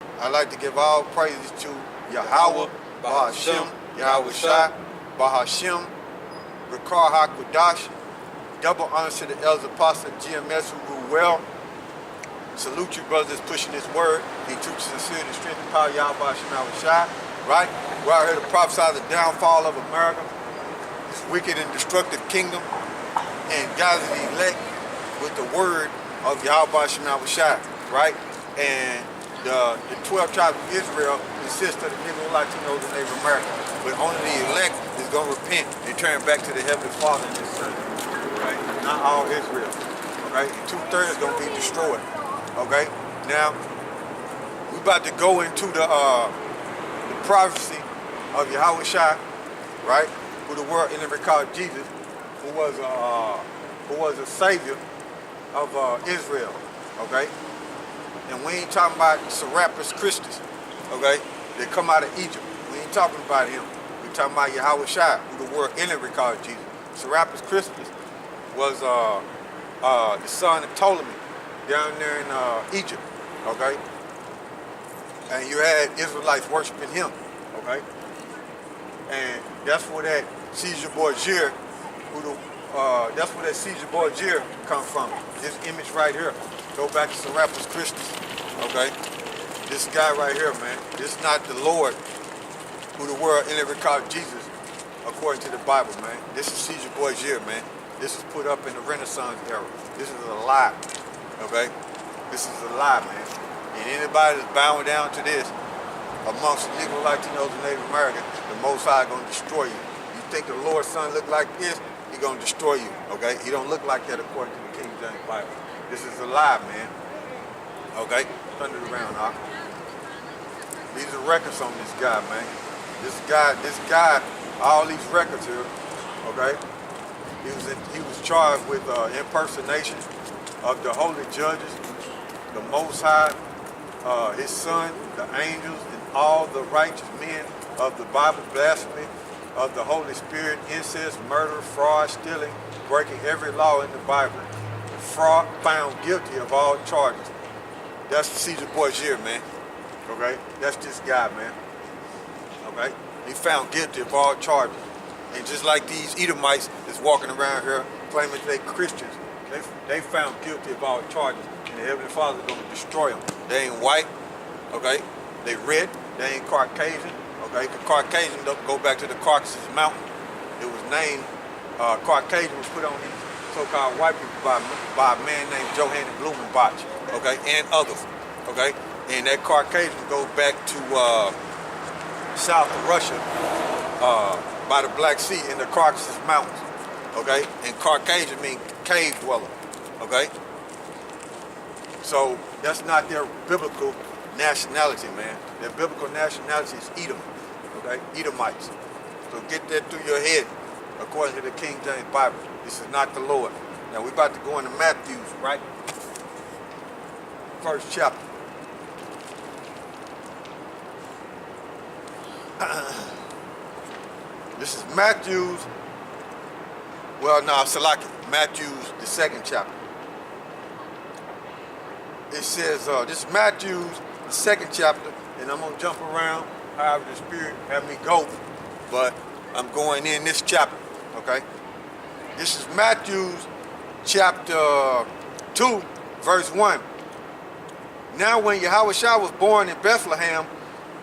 I'd like to give all praises to Yahawah, Bahashem, YAHAWASHI, Bahashem, Rakar HaKodash. Double honor to the elders apostle GMS who rule well. Salute you brothers that's pushing this word. He teaches sincerity, strength, and power, YAHAWASHI, right? We're out here to prophesy the downfall of America, this wicked and destructive kingdom, and gather the elect with the word of YAHAWASHI, right? And the 12 tribes of Israel consist of the Negro, Latinos, and Native Americans. But only the elect is going to repent and turn back to the Heavenly Father and His Son. Right? Not all Israel. Okay? And 2/3 is going to be destroyed. Okay? Now, we're about to go into the prophecy of YAHAWASHI, right? Who the world enemy called Jesus, who was a savior of Israel. Okay? And we ain't talking about Serapis Christus, okay? They come out of Egypt. We ain't talking about him. We talking about YAHAWASHI, who the world enemy called Jesus. Serapis Christus was the son of Ptolemy down there in Egypt, okay? And you had Israelites worshiping him, okay? And that's where that Caesar Borgia, that's where that Caesar Borgia come from. This image right here. Go back to Serapis Christus, okay? This guy right here, man. This is not the Lord who the world enemy called Jesus, according to the Bible, man. This is Caesar Borgia, man. This is put up in the Renaissance era. This is a lie, okay? This is a lie, man. And anybody that's bowing down to this, amongst the Negro, Latinos, and Native Americans, the Most High gonna destroy you. You think the Lord's son look like this, he gonna destroy you, okay? He don't look like that according to the King James Bible. This is a lie, man. Okay? Turn it around, huh? These are records on this guy, man. This guy, all these records here, okay? He was charged with impersonation of the holy judges, the Most High, his son, the angels, and all the righteous men of the Bible, blasphemy of the Holy Spirit, incest, murder, fraud, stealing, breaking every law in the Bible. Fraud, found guilty of all charges. That's Caesar Borgia, man. Okay? That's this guy, man. Okay? He found guilty of all charges. And just like these Edomites that's walking around here claiming they're Christians, they found guilty of all charges. And the Heavenly Father's going to destroy them. They ain't white, okay? They red, they ain't Caucasian, okay? The Caucasian go back to the Caucasus Mountain. It was named, Caucasian was put on these so-called white people by a man named Johannes Blumenbach, okay, and others, okay? And that Caucasian goes back to south of Russia, by the Black Sea in the Caucasus Mountains, okay? And Caucasian means cave dweller, okay? So that's not their biblical nationality, man. Their biblical nationality is Edom, okay? Edomites. So get that through your head, according to the King James Bible. This is not the Lord. Now we're about to go into Matthew, right? First chapter. This is Matthew's, Matthew's, the second chapter. It says, this is Matthew's, the second chapter, and I'm going to jump around however the Spirit have me go, but I'm going in this chapter, okay? This is Matthew's chapter 2, verse 1. Now when YAHAWASHI was born in Bethlehem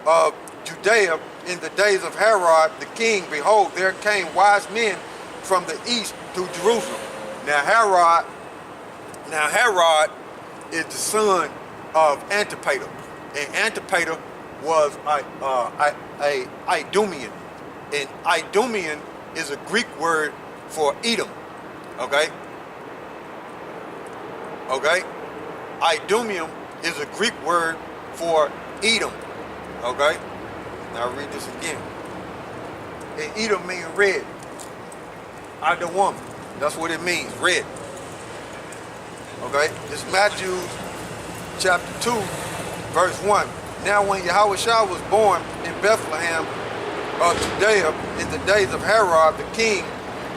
of Judea in the days of Herod the king, behold, there came wise men from the east to Jerusalem. Now Herod is the son of Antipater. And Antipater was a Idumean. And Idumean is a Greek word for Edom, okay? Okay? Idumean is a Greek word for Edom, okay? Now read this again. And Edom means red. Idawam, that's what it means, red. Okay? This is Matthew chapter 2, verse 1. Now when YAHAWASHI was born in Bethlehem of Judea in the days of Herod the king,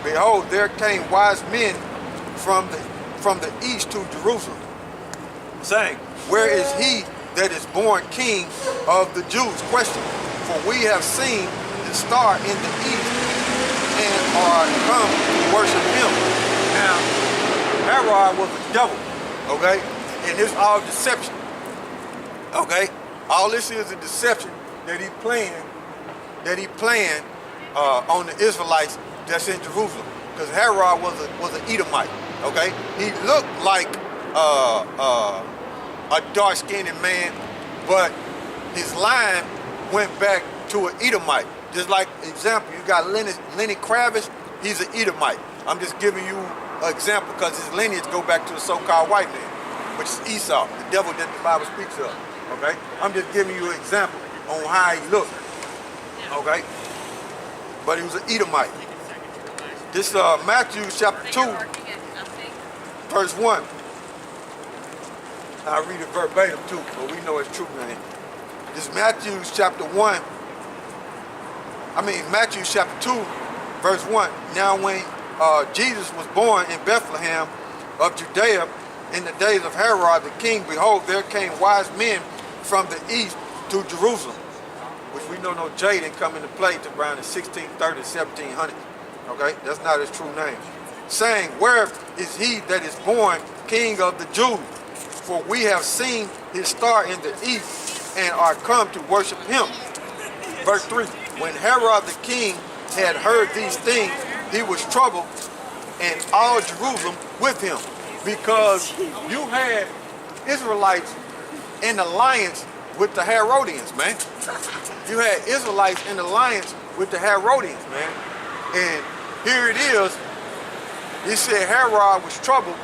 behold, there came wise men from the east to Jerusalem, saying, where is he that is born king of the Jews. Question, for we have seen the star in the east and are come to worship him. Now, Herod was a devil, okay? And it's all deception, okay? All this is a deception that he playing on the Israelites that's in Jerusalem. Because Herod was an Edomite, okay? He looked like a dark-skinned man, but his line went back to an Edomite. Just like, example, you got Lenny Kravitz, he's an Edomite. I'm just giving you an example because his lineage go back to the so-called white man, which is Esau, the devil that the Bible speaks of, okay? I'm just giving you an example on how he looked, okay? But he was an Edomite. This Matthew chapter 2, verse 1. I'll read it verbatim too, but we know it's true, man. This Matthew chapter 2, verse 1. Now when Jesus was born in Bethlehem of Judea in the days of Herod the king, behold, there came wise men from the east to Jerusalem, which we know no J didn't come into play to around the 1630s, 1700s. Okay, that's not his true name. Saying, where is he that is born king of the Jews? For we have seen his star in the east and are come to worship him. Verse 3, when Herod the king had heard these things, he was troubled, and all Jerusalem with him, because you had Israelites in alliance with the Herodians, man. You had Israelites in alliance with the Herodians, man. And here it is. He said Herod was troubled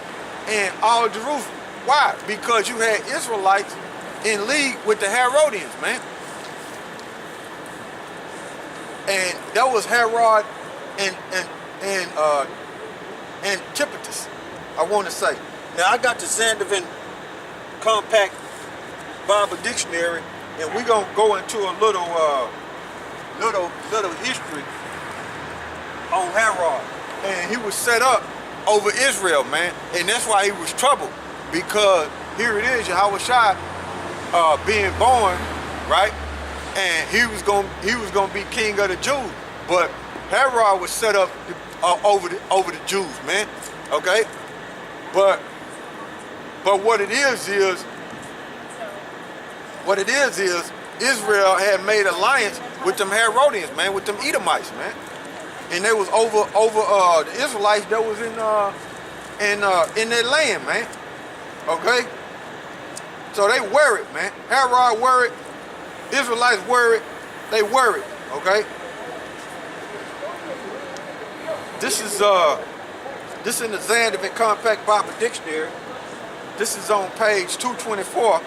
and all Jerusalem. Why? Because you had Israelites in league with the Herodians, man. And that was Herod and Antipater, I want to say. Now I got the Zandervan Compact Bible Dictionary, and we're gonna go into a little history on Herod. And he was set up over Israel, man. And that's why he was troubled. Because here it is, YAHAWASHI being born, right? And he was gonna be king of the Jews. But Herod was set up over the Jews, man. Okay? But what it is Israel had made alliance with them Herodians, man, with them Edomites, man. And they was over the Israelites that was in their land, man. Okay? So they worried, man. Herod worried, Israelites worried, they worried, okay? This is in the Zandervan Compact Bible Dictionary. This is on page 224,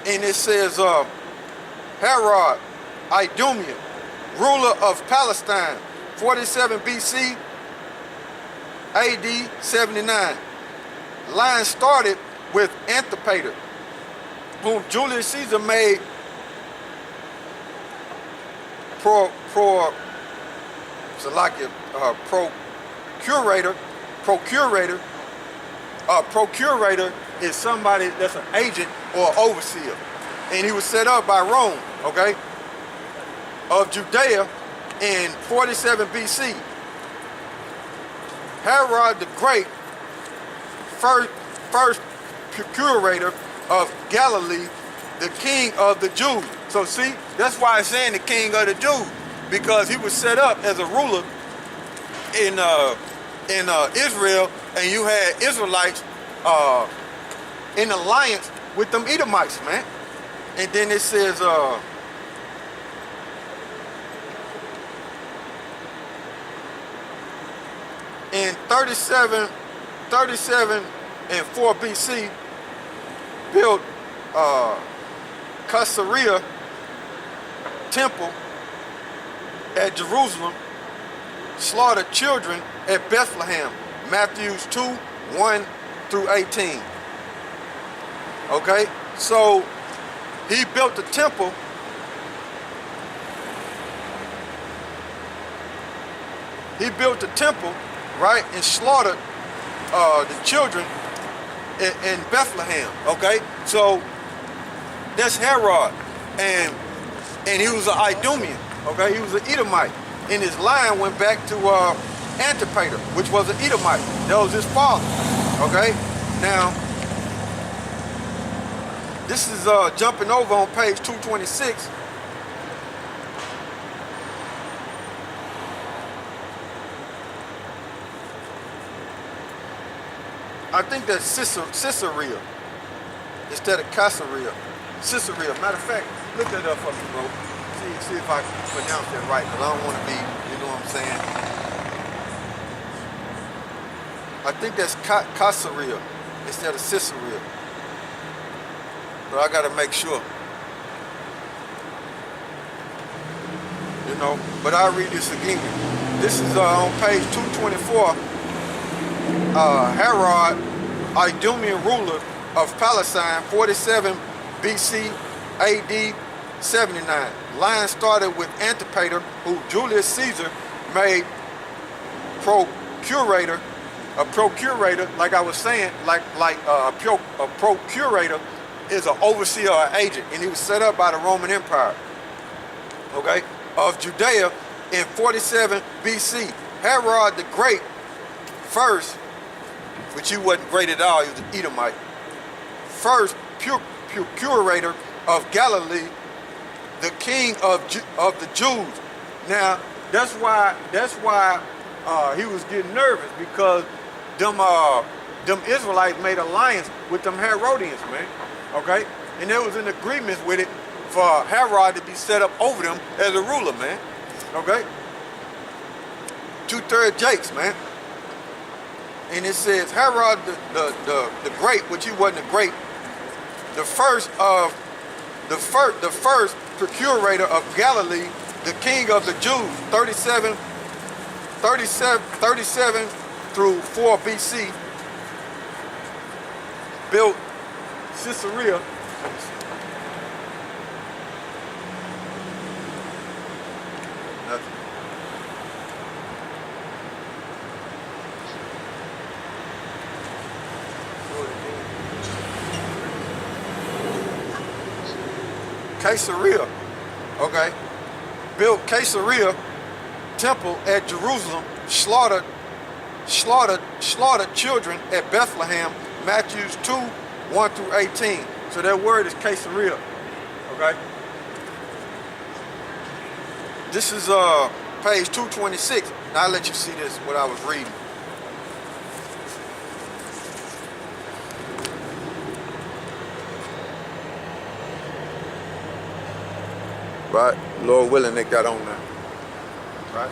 and it says Herod, Idumean, ruler of Palestine, 47 BC, AD 79. Line started with Antipater, whom Julius Caesar made procurator. Procurator is somebody that's an agent or overseer, and he was set up by Rome, okay, of Judea in 47 BC. Herod the Great, first procurator of Galilee, the king of the Jews. So see, that's why it's saying the king of the Jews, because he was set up as a ruler in Israel, and you had Israelites in alliance with them Edomites, man. And then it says in 37 and 4 BC, built Caesarea temple at Jerusalem, slaughtered children at Bethlehem. Matthews 2, 1 through 18. Okay, so he built the temple. He built the temple, right, and slaughtered the children in Bethlehem. Okay, so That's Herod, and he was an Idumean. Okay, he was an Edomite, and his line went back to Antipater, which was an Edomite. That was his father. Okay, now this is jumping over on page 226. I think that's Caesarea instead of Caesarea. Caesarea. Matter of fact, look that up for me, bro. See if I can pronounce that right, because I don't want to be, you know what I'm saying? I think that's Caesarea instead of Caesarea. But I gotta make sure. You know, but I'll read this again. This is on page 224. Herod, Idumean ruler of Palestine, 47 BC AD 79. Line started with Antipater, who Julius Caesar made procurator. A procurator, like I was saying, like a procurator is an overseer or agent, and he was set up by the Roman Empire. Okay, of Judea in 47 BC. Herod the Great first, which he wasn't great at all, he was an Edomite. First procurator of Galilee, the king of the Jews. Now that's why he was getting nervous, because them Israelites made alliance with them Herodians, man. Okay, and there was an agreement with it for Herod to be set up over them as a ruler, man. Okay, 2/3 Jakes, man. And it says Herod the Great, which he wasn't a great, the first procurator of Galilee, the king of the Jews, 37 through 4 BC, built Caesarea. Nothing. Caesarea, okay, built Caesarea temple at Jerusalem, slaughtered children at Bethlehem, Matthew 2, 1 through 18. So that word is Caesarea, okay? This is page 226. Now I'll let you see this, what I was reading. Right, Lord willing, they got on now. Right.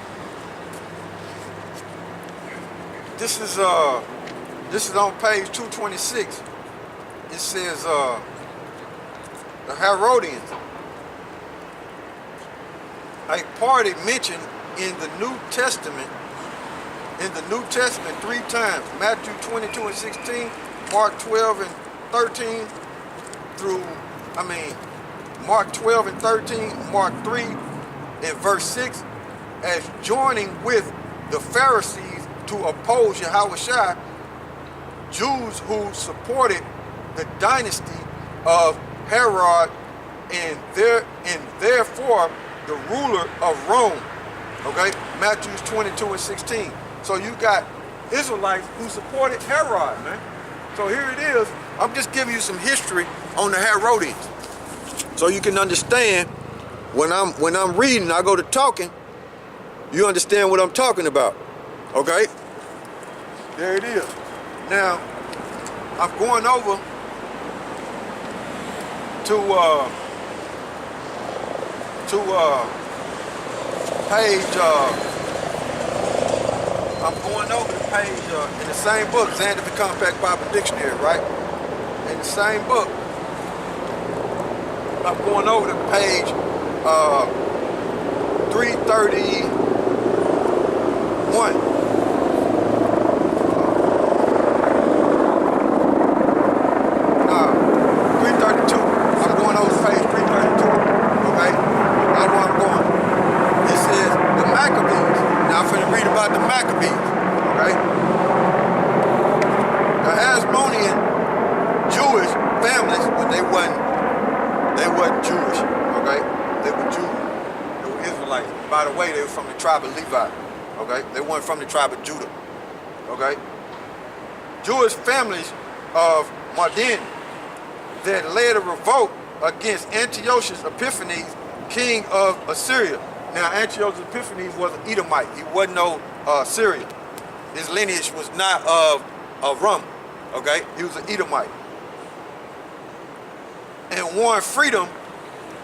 This is on page 226. It says the Herodians, a party mentioned in the New Testament. Three times: Matthew 22 and 16, Mark 12 and 13 Mark 12 and 13, Mark 3 and verse 6, as joining with the Pharisees to oppose YAHAWASHI, Jews who supported the dynasty of Herod and therefore the ruler of Rome. Okay, Matthew 22 and 16. So you got Israelites who supported Herod, man. So here it is. I'm just giving you some history on the Herodians, so you can understand when I'm reading, I go to talking, you understand what I'm talking about. Okay? There it is. Now, I'm going over to page I'm going over the page in the same book, Xander the Compact Bible Dictionary, right? In the same book, I'm going over to page 331. 332. I'm going over to page 332. Okay? That's where I'm going. It says the Maccabees. Now I'm finna read about the Maccabees. Okay? The Hasmonean Jewish families, but they by the way, they were from the tribe of Levi. Okay, they weren't from the tribe of Judah. Okay, Jewish families of Mardin that led a revolt against Antiochus Epiphanes, king of Assyria. Now, Antiochus Epiphanes was an Edomite. He wasn't no Syrian. His lineage was not of Rum. Okay, he was an Edomite, and won freedom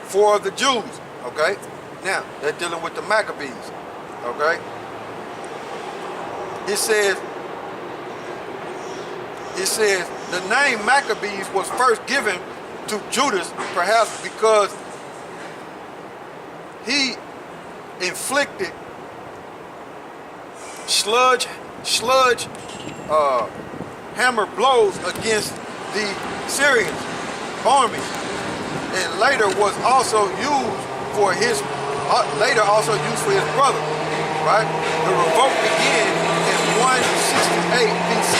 for the Jews. Okay, now they're dealing with the Maccabees. Okay, it says the name Maccabees was first given to Judas, perhaps because he inflicted sludge hammer blows against the Syrian army, and later was also used for his brother. Right? The revolt began in 168 BC.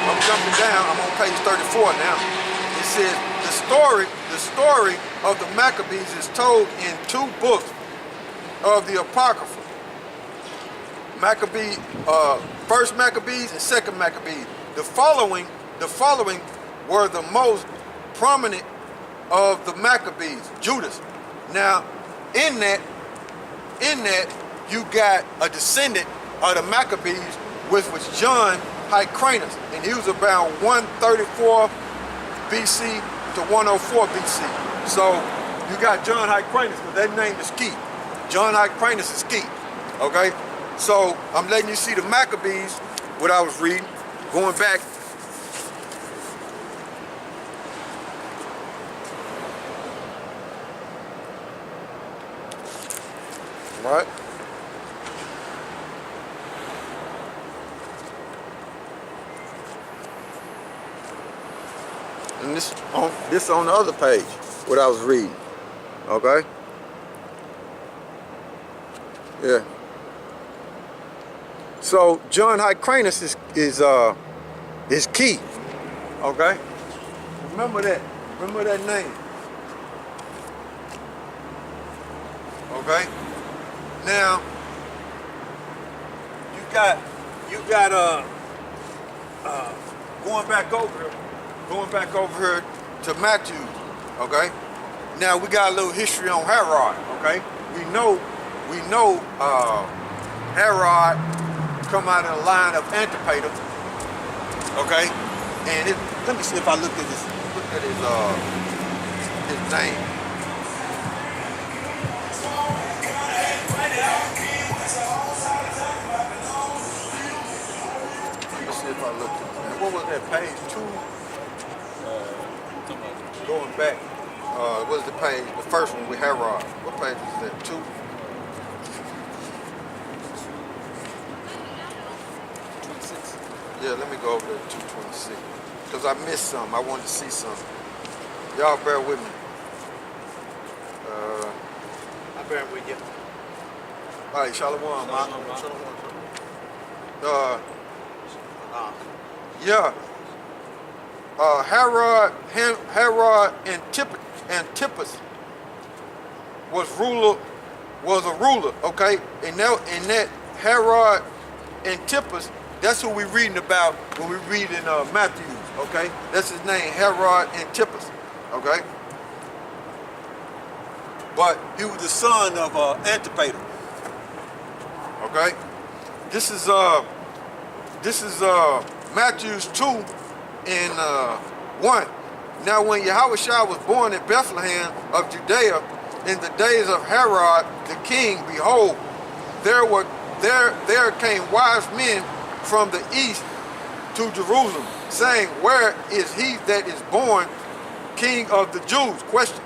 I'm jumping down. I'm on page 34 now. It says the story of the Maccabees is told in two books of the Apocrypha. First Maccabees and Second Maccabees. The following were the most prominent of the Maccabees, Judas. Now, in that you got a descendant of the Maccabees, which was John Hyrcanus, and he was about 134 BC to 104 BC. So you got John Hyrcanus, because that name is key. John Hyrcanus is key. Okay, so I'm letting you see the Maccabees, what I was reading, going back. Right. And this on the other page, what I was reading. Okay. Yeah. So John Hyrcanus is key. Okay. Remember that. Remember that name. Okay. Now you got going back over here to Matthew. Okay. Now we got a little history on Herod. Okay. We know Herod come out of the line of Antipater. Okay. And let me see if I look at his name. If I looked at what was that, page 2? Going back, what was the page? The first one with Herod. What page is that? 2? 26. Yeah, let me go over there to 226. Because I missed some. I wanted to see something. Y'all bear with me. I bear with you. All right, Shalom. Yeah. Herod Antipas was a ruler, okay? And that Herod Antipas, that's who we're reading about when we read in Matthew, okay? That's his name, Herod Antipas, okay? But he was the son of Antipater, okay? This is Matthew 2 and 1. Now when YAHAWASHI was born in Bethlehem of Judea in the days of Herod the king, behold, there came wise men from the east to Jerusalem, saying, where is he that is born King of the Jews? Question.